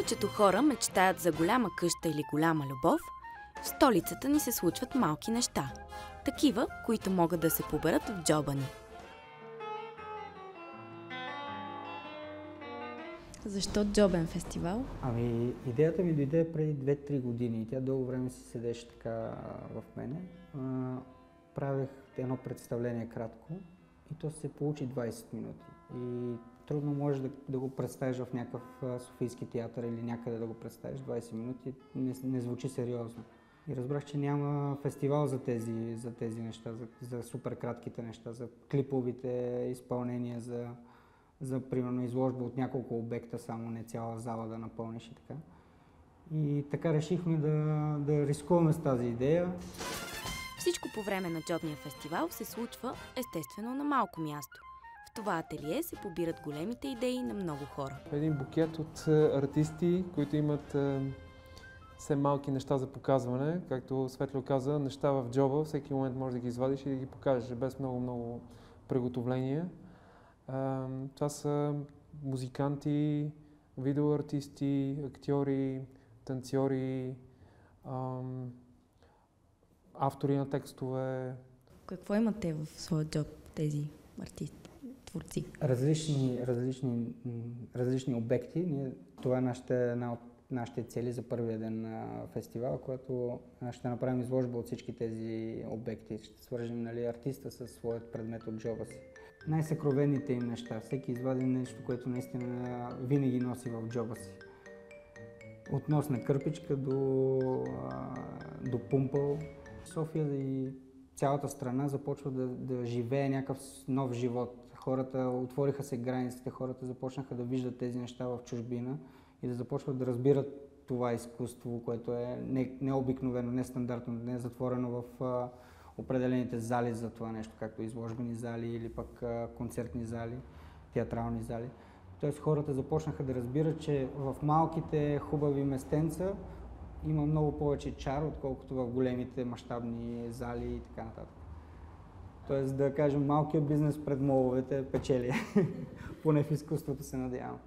Повечето хора мечтаят за голяма къща или голяма любов. В столицата ни се случват малки неща. Такива, които могат да се поберат в джоба ни. Защо джобен фестивал? Идеята ми дойде преди 2-3 години и тя дълго време си седеше така в мене. Правех едно представление кратко и то се получи 20 минути. И трудно можеш да го представиш в някакъв софийски театър или някъде да го представиш 20 минути, не звучи сериозно. И разбрах, че няма фестивал за тези неща, за супер кратките неща, за клиповите изпълнения, за примерно изложба от няколко обекта, само не цяла зала да напълниш и така. И така решихме да рискуваме с тази идея. Всичко по време на джобния фестивал се случва естествено на малко място. В това ателие се побират големите идеи на много хора. Един букет от артисти, които имат все малки неща за показване. Както Светло каза, неща в джоба, всеки момент можеш да ги извадиш и да ги покажеш без много приготовление. Това са музиканти, видеоартисти, актьори, танцори, автори на текстове. Какво имате в своя джоб тези артисти, творци? Различни обекти. Това е една от нашите цели за първия ден на фестивала, когато ще направим изложба от всички тези обекти. Ще свържем артиста със своят предмет от джоба си. Най-съкровените им неща. Всеки извади нещо, което наистина винаги носи в джоба си. От носна кърпичка до пумпъл. София и цялата страна започва да живее някакъв нов живот. Хората отвориха се границите, хората започнаха да виждат тези неща в чужбина и да започват да разбират това изкуство, което е необикновено, нестандартно, не е затворено в определените зали за това нещо, както изложбени зали или пък концертни зали, театрални зали. Тоест хората започнаха да разбират, че в малките хубави местенца има много повече чар, отколкото в големите мащабни зали и така нататък. Тоест да кажем, малкият бизнес пред моловете печели. Поне в изкуството се надявам.